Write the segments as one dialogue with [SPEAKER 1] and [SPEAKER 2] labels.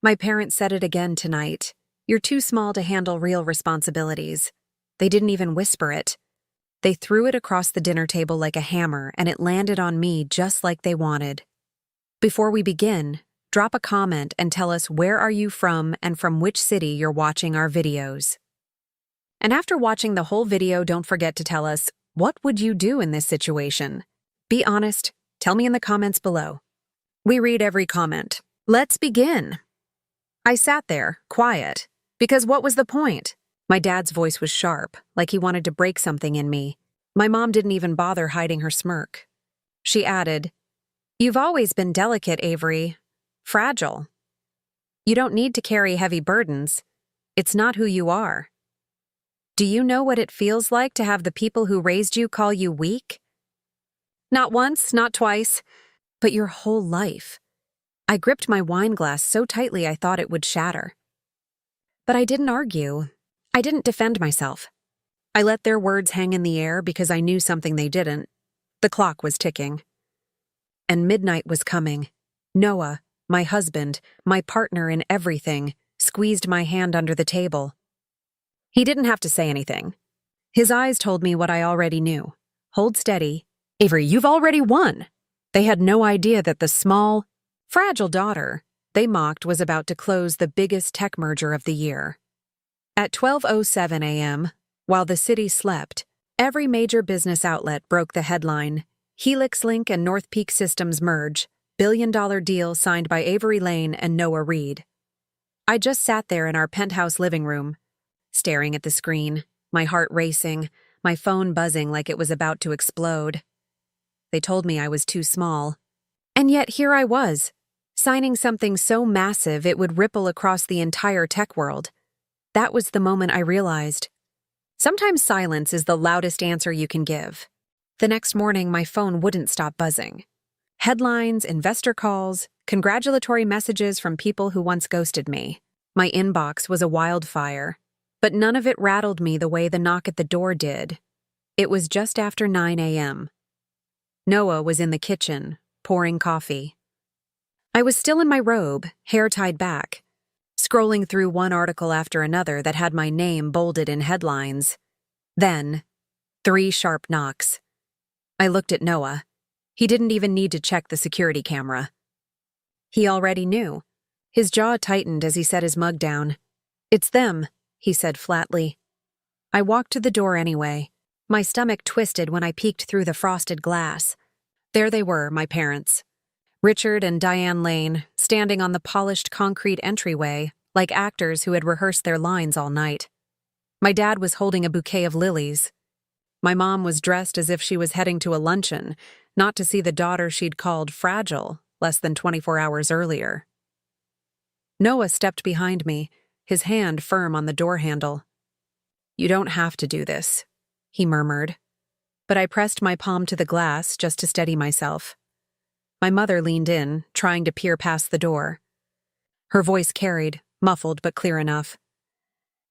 [SPEAKER 1] My parents said it again tonight. You're too small to handle real responsibilities. They didn't even whisper it. They threw it across the dinner table like a hammer, and it landed on me just like they wanted. Before we begin, drop a comment and tell us where are you from and from which city you're watching our videos. And after watching the whole video, don't forget to tell us, what would you do in this situation? Be honest. Tell me in the comments below. We read every comment. Let's begin. I sat there, quiet, because what was the point? My dad's voice was sharp, like he wanted to break something in me. My mom didn't even bother hiding her smirk. She added, "You've always been delicate, Avery. Fragile. You don't need to carry heavy burdens. It's not who you are. Do you know what it feels like to have the people who raised you call you weak? Not once, not twice, but your whole life." I gripped my wine glass so tightly I thought it would shatter. But I didn't argue. I didn't defend myself. I let their words hang in the air because I knew something they didn't. The clock was ticking. And midnight was coming. Noah, my husband, my partner in everything, squeezed my hand under the table. He didn't have to say anything. His eyes told me what I already knew. Hold steady. Avery, you've already won. They had no idea that the small, fragile daughter they mocked was about to close the biggest tech merger of the year. At 12:07 a.m., while the city slept, every major business outlet broke the headline, Helix Link and North Peak Systems merge, billion-dollar deal signed by Avery Lane and Noah Reed. I just sat there in our penthouse living room, staring at the screen, my heart racing, my phone buzzing like it was about to explode. They told me I was too small. And yet here I was, signing something so massive it would ripple across the entire tech world. That was the moment I realized. Sometimes silence is the loudest answer you can give. The next morning, my phone wouldn't stop buzzing. Headlines, investor calls, congratulatory messages from people who once ghosted me. My inbox was a wildfire, but none of it rattled me the way the knock at the door did. It was just after 9 a.m. Noah was in the kitchen, pouring coffee. I was still in my robe, hair tied back, scrolling through one article after another that had my name bolded in headlines. Then, 3 sharp knocks. I looked at Noah. He didn't even need to check the security camera. He already knew. His jaw tightened as he set his mug down. "It's them," he said flatly. I walked to the door anyway. My stomach twisted when I peeked through the frosted glass. There they were, my parents. Richard and Diane Lane, standing on the polished concrete entryway, like actors who had rehearsed their lines all night. My dad was holding a bouquet of lilies. My mom was dressed as if she was heading to a luncheon, not to see the daughter she'd called fragile less than 24 hours earlier. Noah stepped behind me, his hand firm on the door handle. "You don't have to do this," he murmured. But I pressed my palm to the glass just to steady myself. My mother leaned in, trying to peer past the door. Her voice carried, muffled but clear enough.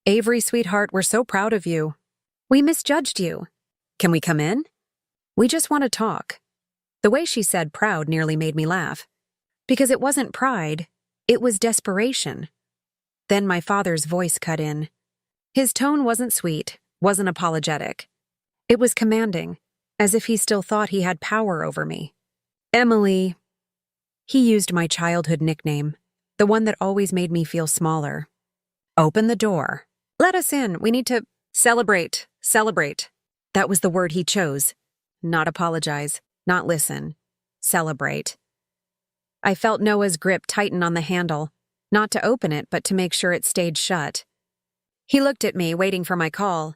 [SPEAKER 1] "Avery, sweetheart, we're so proud of you. We misjudged you. Can we come in? We just want to talk." The way she said proud nearly made me laugh. Because it wasn't pride, it was desperation. Then my father's voice cut in. His tone wasn't sweet, wasn't apologetic. It was commanding, as if he still thought he had power over me. "Emily." He used my childhood nickname, the one that always made me feel smaller. "Open the door. Let us in. We need to celebrate. Celebrate." That was the word he chose. Not apologize, not listen. Celebrate. I felt Noah's grip tighten on the handle, not to open it, but to make sure it stayed shut. He looked at me, waiting for my call.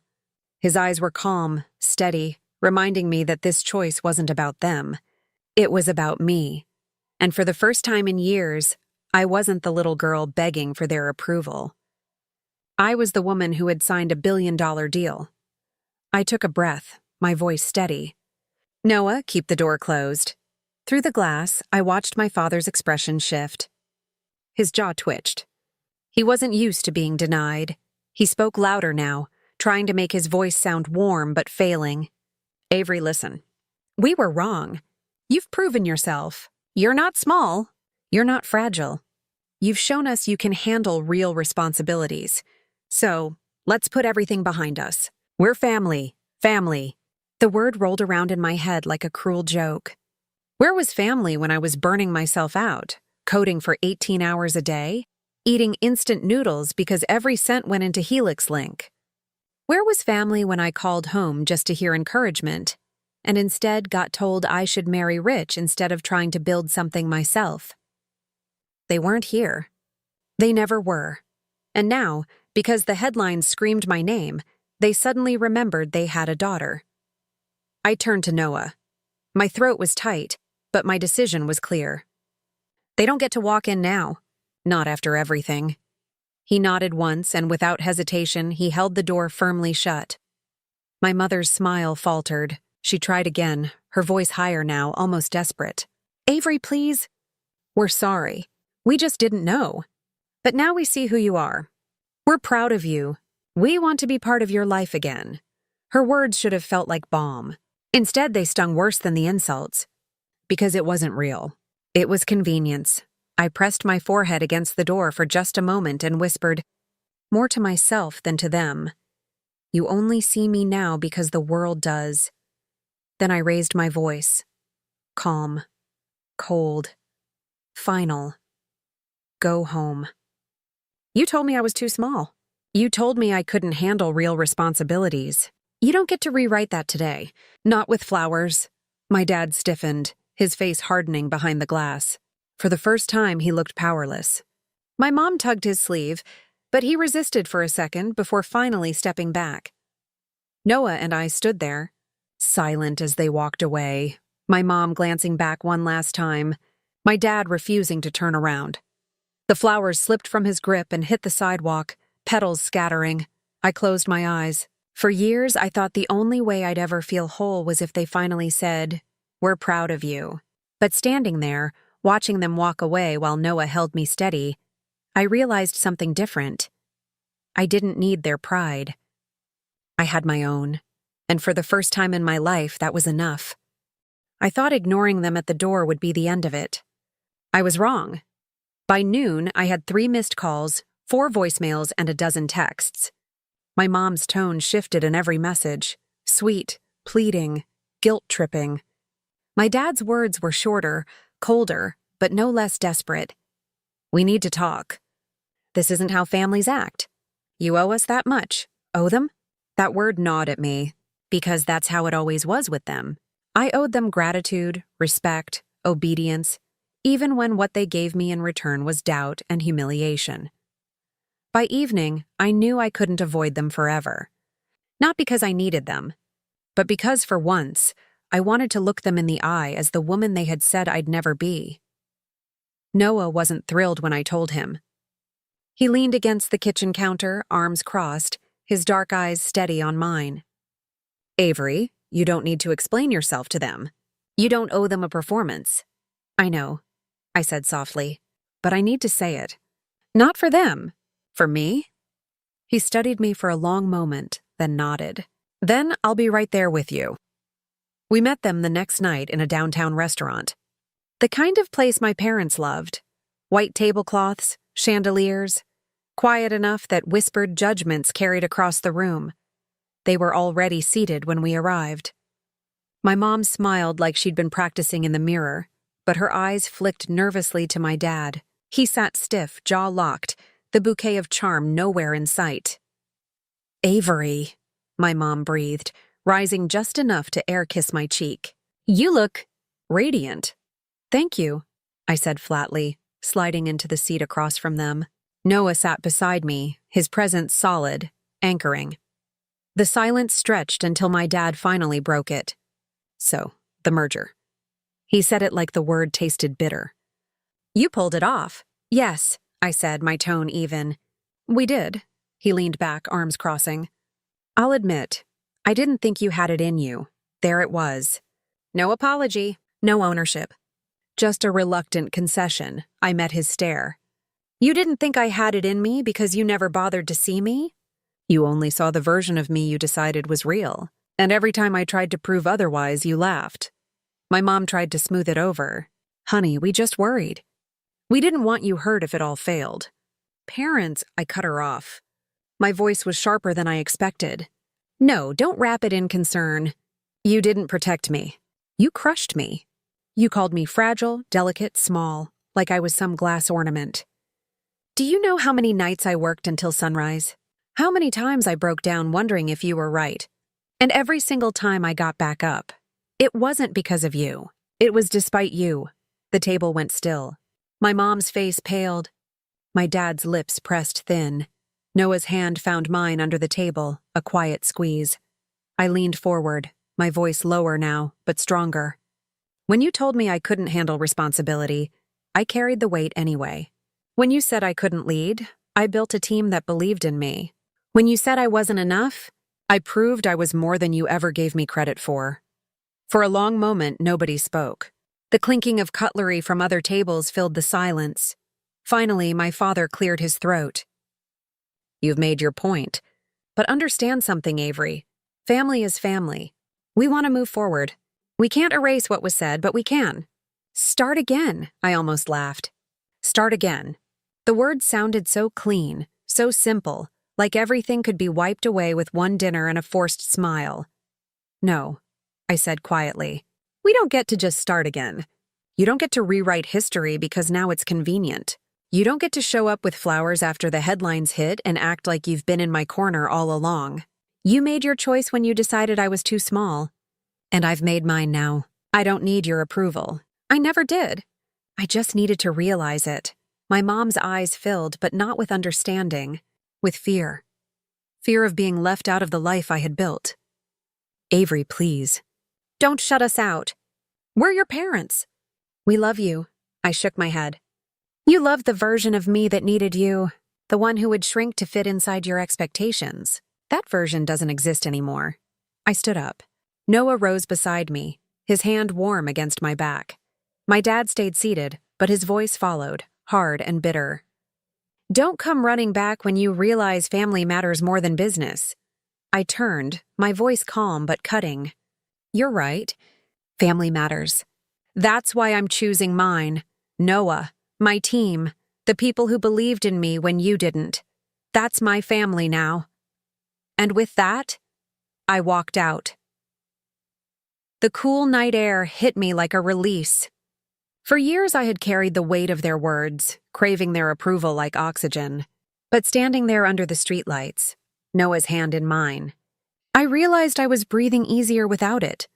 [SPEAKER 1] His eyes were calm, steady, reminding me that this choice wasn't about them. It was about me. And for the first time in years, I wasn't the little girl begging for their approval. I was the woman who had signed a billion-dollar deal. I took a breath, my voice steady. "Noah, keep the door closed." Through the glass, I watched my father's expression shift. His jaw twitched. He wasn't used to being denied. He spoke louder now, trying to make his voice sound warm but failing. "Avery, listen. We were wrong. You've proven yourself. You're not small. You're not fragile. you've shown us you can handle real responsibilities. So, let's put everything behind us. We're family. Family. The word rolled around in my head like a cruel joke. Where was family when I was burning myself out, coding for 18 hours a day, eating instant noodles because every cent went into Helix Link? Where was family when I called home just to hear encouragement, and instead got told I should marry rich instead of trying to build something myself? They weren't here. They never were. And now, because the headlines screamed my name, they suddenly remembered they had a daughter. I turned to Noah. My throat was tight, but my decision was clear. They don't get to walk in now. Not after everything. He nodded once, and without hesitation, he held the door firmly shut. My mother's smile faltered. She tried again, her voice higher now, almost desperate. Avery, please. We're sorry. We just didn't know. But now we see who you are. We're proud of you. We want to be part of your life again. Her words should have felt like balm. Instead, they stung worse than the insults. Because it wasn't real. It was convenience. I pressed my forehead against the door for just a moment and whispered, more to myself than to them. You only see me now because the world does. Then I raised my voice. Calm. Cold. Final. Go home. You told me I was too small. You told me I couldn't handle real responsibilities. You don't get to rewrite that today. Not with flowers. My dad stiffened, his face hardening behind the glass. For the first time, he looked powerless. My mom tugged his sleeve, but he resisted for a second before finally stepping back. Noah and I stood there, silent as they walked away, my mom glancing back one last time, my dad refusing to turn around. The flowers slipped from his grip and hit the sidewalk, petals scattering. I closed my eyes. For years, I thought the only way I'd ever feel whole was if they finally said, "We're proud of you." But standing there, watching them walk away while Noah held me steady, I realized something different. I didn't need their pride. I had my own, and for the first time in my life, that was enough. I thought ignoring them at the door would be the end of it. I was wrong. By noon, I had 3 missed calls, 4 voicemails, and a dozen texts. My mom's tone shifted in every message, sweet, pleading, guilt-tripping. My dad's words were shorter, colder, but no less desperate. We need to talk. This isn't how families act. You owe us that much. Owe them? That word gnawed at me, because that's how it always was with them. I owed them gratitude, respect, obedience, even when what they gave me in return was doubt and humiliation. By evening, I knew I couldn't avoid them forever. Not because I needed them, but because for once, I wanted to look them in the eye as the woman they had said I'd never be. Noah wasn't thrilled when I told him. He leaned against the kitchen counter, arms crossed, his dark eyes steady on mine. Avery, you don't need to explain yourself to them. You don't owe them a performance. I know, I said softly, but I need to say it. Not for them. For me? He studied me for a long moment, then nodded. Then I'll be right there with you. We met them the next night in a downtown restaurant. The kind of place my parents loved. White tablecloths, chandeliers, quiet enough that whispered judgments carried across the room. They were already seated when we arrived. My mom smiled like she'd been practicing in the mirror, but her eyes flicked nervously to my dad. He sat stiff, jaw locked, the bouquet of charm nowhere in sight. Avery, my mom breathed, rising just enough to air-kiss my cheek. You look radiant. Thank you, I said flatly, sliding into the seat across from them. Noah sat beside me, his presence solid, anchoring. The silence stretched until my dad finally broke it. So, the merger. He said it like the word tasted bitter. You pulled it off. Yes, I said, my tone even. We did. He leaned back, arms crossing. I'll admit, I didn't think you had it in you. There it was. No apology, no ownership. Just a reluctant concession. I met his stare. You didn't think I had it in me because you never bothered to see me? You only saw the version of me you decided was real. And every time I tried to prove otherwise, you laughed. My mom tried to smooth it over. Honey, we just worried. We didn't want you hurt if it all failed. Parents, I cut her off. My voice was sharper than I expected. No, don't wrap it in concern. You didn't protect me. You crushed me. You called me fragile, delicate, small, like I was some glass ornament. Do you know how many nights I worked until sunrise? How many times I broke down wondering if you were right? And every single time I got back up. It wasn't because of you. It was despite you. The table went still. My mom's face paled. My dad's lips pressed thin. Noah's hand found mine under the table, a quiet squeeze. I leaned forward, my voice lower now, but stronger. When you told me I couldn't handle responsibility, I carried the weight anyway. When you said I couldn't lead, I built a team that believed in me. When you said I wasn't enough, I proved I was more than you ever gave me credit for. For a long moment, nobody spoke. The clinking of cutlery from other tables filled the silence. Finally, my father cleared his throat. You've made your point. But understand something, Avery. Family is family. We want to move forward. We can't erase what was said, but we can. Start again, I almost laughed. Start again. The words sounded so clean, so simple, like everything could be wiped away with one dinner and a forced smile. No, I said quietly. We don't get to just start again. You don't get to rewrite history because now it's convenient. You don't get to show up with flowers after the headlines hit and act like you've been in my corner all along. You made your choice when you decided I was too small. And I've made mine now. I don't need your approval. I never did. I just needed to realize it. My mom's eyes filled, but not with understanding, with fear. Fear of being left out of the life I had built. Avery, please. Don't shut us out. We're your parents. We love you. I shook my head. You loved the version of me that needed you, the one who would shrink to fit inside your expectations. That version doesn't exist anymore. I stood up. Noah rose beside me, his hand warm against my back. My dad stayed seated, but his voice followed, hard and bitter. Don't come running back when you realize family matters more than business. I turned, my voice calm but cutting. You're right. Family matters. That's why I'm choosing mine. Noah, my team, the people who believed in me when you didn't. That's my family now. And with that, I walked out. The cool night air hit me like a release. For years I had carried the weight of their words, craving their approval like oxygen. But standing there under the streetlights, Noah's hand in mine, I realized I was breathing easier without it.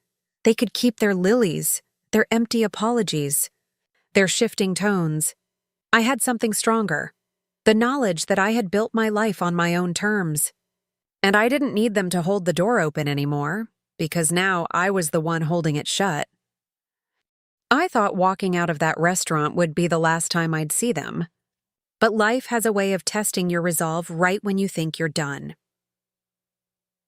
[SPEAKER 1] They could keep their lilies, their empty apologies, their shifting tones. I had something stronger, the knowledge that I had built my life on my own terms. And I didn't need them to hold the door open anymore, because now I was the one holding it shut. I thought walking out of that restaurant would be the last time I'd see them. But life has a way of testing your resolve right when you think you're done.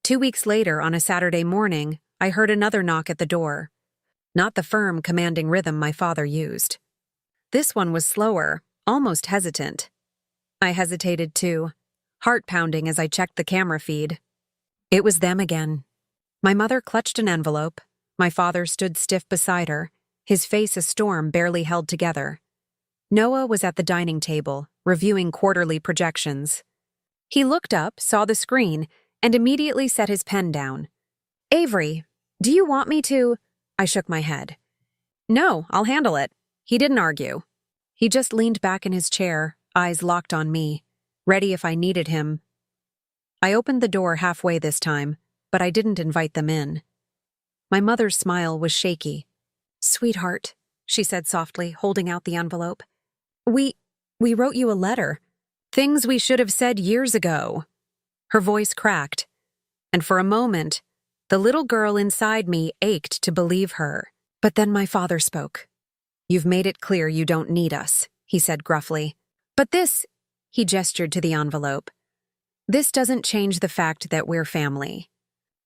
[SPEAKER 1] 2 weeks later, on a Saturday morning, I heard another knock at the door. Not the firm, commanding rhythm my father used. This one was slower, almost hesitant. I hesitated too, heart pounding as I checked the camera feed. It was them again. My mother clutched an envelope. My father stood stiff beside her, his face a storm barely held together. Noah was at the dining table, reviewing quarterly projections. He looked up, saw the screen, and immediately set his pen down. Avery, do you want me to? I shook my head. No, I'll handle it. He didn't argue. He just leaned back in his chair, eyes locked on me, ready if I needed him. I opened the door halfway this time, but I didn't invite them in. My mother's smile was shaky. Sweetheart, she said softly, holding out the envelope. We wrote you a letter. Things we should have said years ago. Her voice cracked, and for a moment, the little girl inside me ached to believe her. But then my father spoke. You've made it clear you don't need us, he said gruffly. But this, he gestured to the envelope. This doesn't change the fact that we're family.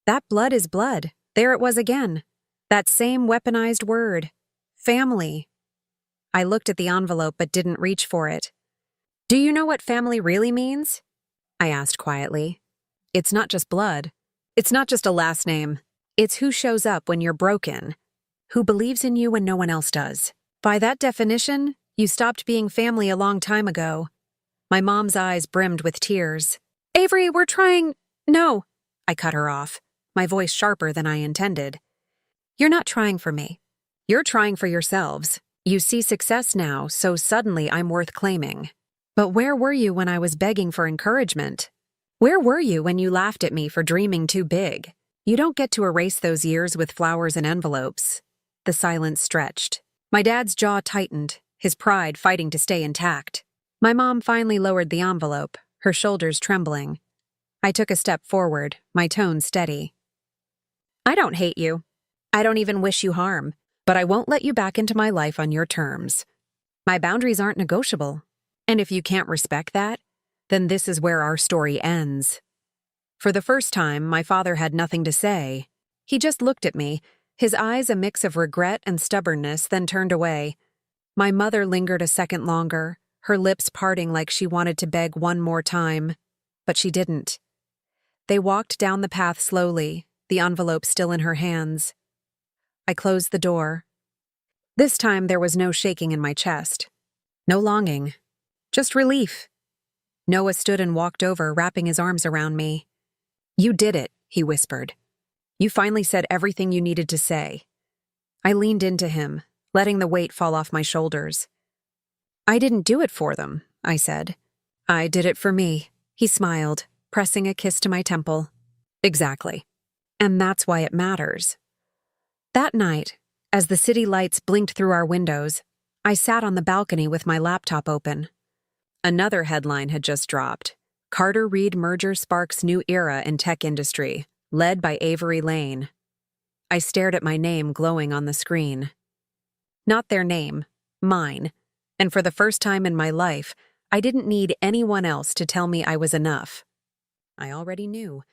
[SPEAKER 1] That blood is blood. There it was again. That same weaponized word. Family. I looked at the envelope but didn't reach for it. Do you know what family really means? I asked quietly. It's not just blood. It's not just a last name. It's who shows up when you're broken. Who believes in you when no one else does. By that definition, You stopped being family a long time ago. My mom's eyes brimmed with tears. Avery, we're trying— No. I cut her off, my voice sharper than I intended. You're not trying for me. You're trying for yourselves. You see success now, so suddenly I'm worth claiming. But where were you when I was begging for encouragement? Where were you when you laughed at me for dreaming too big? You don't get to erase those years with flowers and envelopes. The silence stretched. My dad's jaw tightened, his pride fighting to stay intact. My mom finally lowered the envelope, her shoulders trembling. I took a step forward, my tone steady. I don't hate you. I don't even wish you harm, but I won't let you back into my life on your terms. My boundaries aren't negotiable, and if you can't respect that, then this is where our story ends. For the first time, my father had nothing to say. He just looked at me, his eyes a mix of regret and stubbornness, then turned away. My mother lingered a second longer, her lips parting like she wanted to beg one more time, but she didn't. They walked down the path slowly, the envelope still in her hands. I closed the door. This time there was no shaking in my chest. No longing. Just relief. Noah stood and walked over, wrapping his arms around me. You did it, he whispered. You finally said everything you needed to say. I leaned into him, letting the weight fall off my shoulders. I didn't do it for them, I said. I did it for me, he smiled, pressing a kiss to my temple. Exactly. And that's why it matters. That night, as the city lights blinked through our windows, I sat on the balcony with my laptop open. Another headline had just dropped. Carter Reed merger sparks new era in tech industry, led by Avery Lane. I stared at my name glowing on the screen. Not their name, mine. And for the first time in my life, I didn't need anyone else to tell me I was enough. I already knew.